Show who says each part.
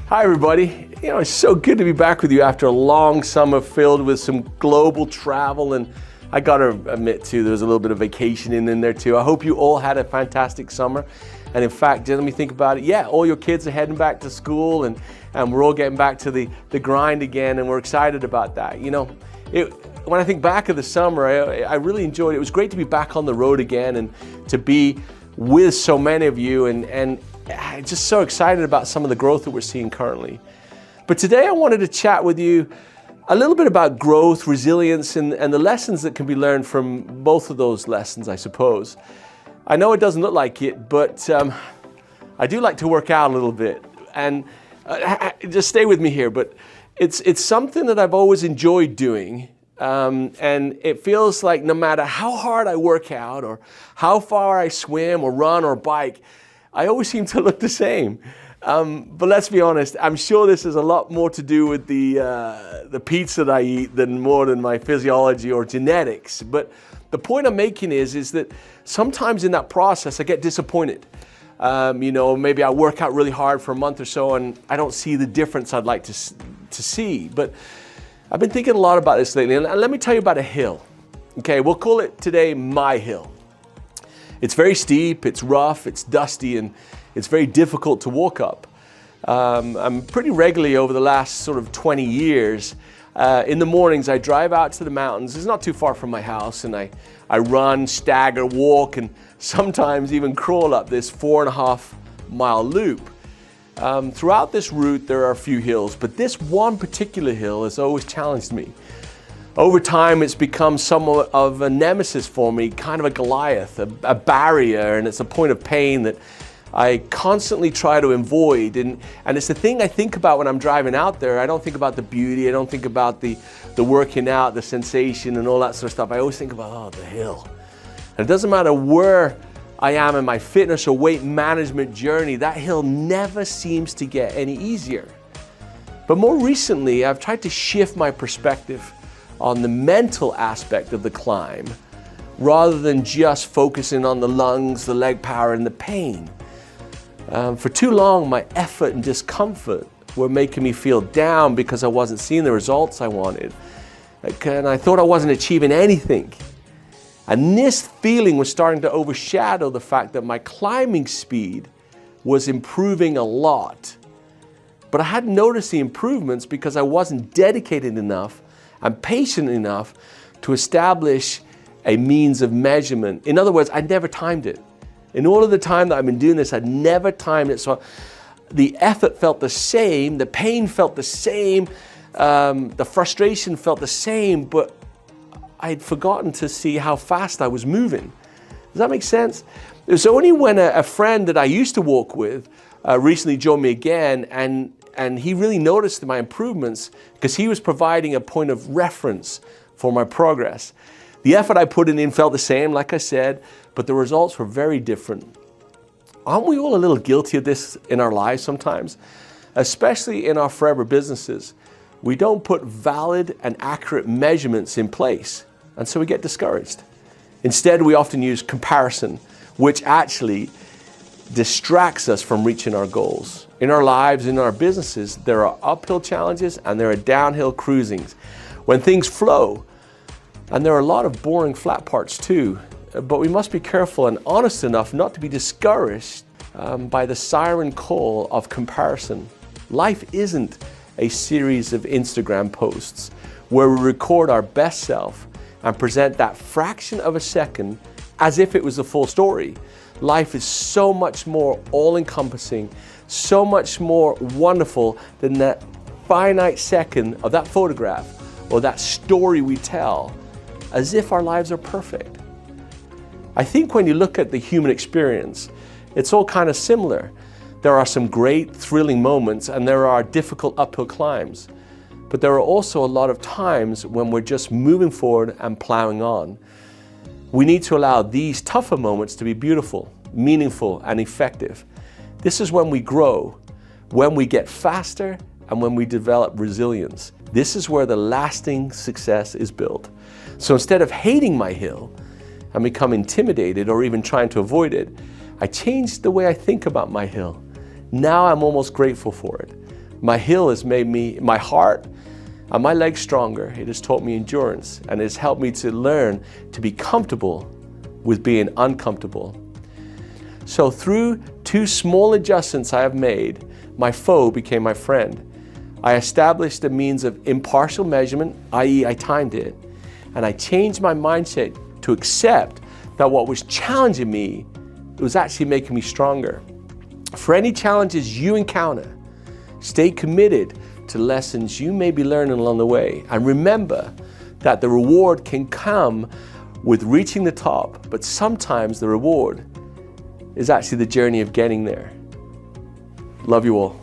Speaker 1: Hi everybody. It's so good to be back with you after a long summer filled with some global travel, and I gotta admit too, there was a little bit of vacationing in there too. I hope you all had a fantastic summer. And in fact, let me think about it. Yeah, all your kids are heading back to school and we're all getting back to the grind again, and we're excited about that. When I think back of the summer, I really enjoyed it. It was great to be back on the road again and to be with so many of you, and I'm just so excited about some of the growth that we're seeing currently. But today I wanted to chat with you a little bit about growth, resilience, and the lessons that can be learned from both of those lessons, I suppose. I know it doesn't look like it, but I do like to work out a little bit. And just stay with me here, but it's something that I've always enjoyed doing. And it feels like no matter how hard I work out or how far I swim or run or bike, I always seem to look the same. But let's be honest, I'm sure this has a lot more to do with the pizza that I eat than my physiology or genetics. But the point I'm making is that sometimes in that process I get disappointed. Maybe I work out really hard for a month or so and I don't see the difference I'd like to see. But I've been thinking a lot about this lately, and let me tell you about a hill. Okay, we'll call it today my hill. It's very steep, it's rough, it's dusty, and it's very difficult to walk up. I'm pretty regularly over the last sort of 20 years, in the mornings I drive out to the mountains. It's not too far from my house, and I run, stagger, walk, and sometimes even crawl up this 4.5 mile loop. Throughout this route there are a few hills, but this one particular hill has always challenged me. Over time it's become somewhat of a nemesis for me, kind of a Goliath, a barrier, and it's a point of pain that I constantly try to avoid. And it's the thing I think about when I'm driving out there. I don't think about the beauty, I don't think about the working out, the sensation and all that sort of stuff. I always think about, the hill. And it doesn't matter where I am in my fitness or weight management journey, that hill never seems to get any easier. But more recently, I've tried to shift my perspective on the mental aspect of the climb, rather than just focusing on the lungs, the leg power, and the pain. For too long, my effort and discomfort were making me feel down because I wasn't seeing the results I wanted. And I thought I wasn't achieving anything. And this feeling was starting to overshadow the fact that my climbing speed was improving a lot. But I hadn't noticed the improvements because I wasn't dedicated enough and patient enough to establish a means of measurement. In other words, I never timed it. In all of the time that I've been doing this, I'd never timed it. So the effort felt the same, the pain felt the same, the frustration felt the same, but I'd forgotten to see how fast I was moving. Does that make sense? It was only when a friend that I used to walk with recently joined me again, and he really noticed my improvements because he was providing a point of reference for my progress. The effort I put in felt the same, like I said, but the results were very different. Aren't we all a little guilty of this in our lives sometimes? Especially in our forever businesses. We don't put valid and accurate measurements in place, and so we get discouraged. Instead, we often use comparison, which actually distracts us from reaching our goals. In our lives, in our businesses, there are uphill challenges and there are downhill cruisings. When things flow, and there are a lot of boring flat parts too, but we must be careful and honest enough not to be discouraged by the siren call of comparison. Life isn't a series of Instagram posts where we record our best self and present that fraction of a second as if it was the full story. Life is so much more all-encompassing, so much more wonderful than that finite second of that photograph or that story we tell, as if our lives are perfect. I think when you look at the human experience, it's all kind of similar. There are some great, thrilling moments and there are difficult uphill climbs. But there are also a lot of times when we're just moving forward and plowing on. We need to allow these tougher moments to be beautiful, meaningful, and effective. This is when we grow, when we get faster, and when we develop resilience. This is where the lasting success is built. So instead of hating my hill and become intimidated or even trying to avoid it, I changed the way I think about my hill. Now I'm almost grateful for it. My hill has made my heart and my legs stronger. It has taught me endurance, and it has helped me to learn to be comfortable with being uncomfortable. So through 2 small adjustments I have made, my foe became my friend. I established a means of impartial measurement, i.e. I timed it, and I changed my mindset to accept that what was challenging me was actually making me stronger. For any challenges you encounter, stay committed to lessons you may be learning along the way, and remember that the reward can come with reaching the top, but sometimes the reward is actually the journey of getting there. Love you all.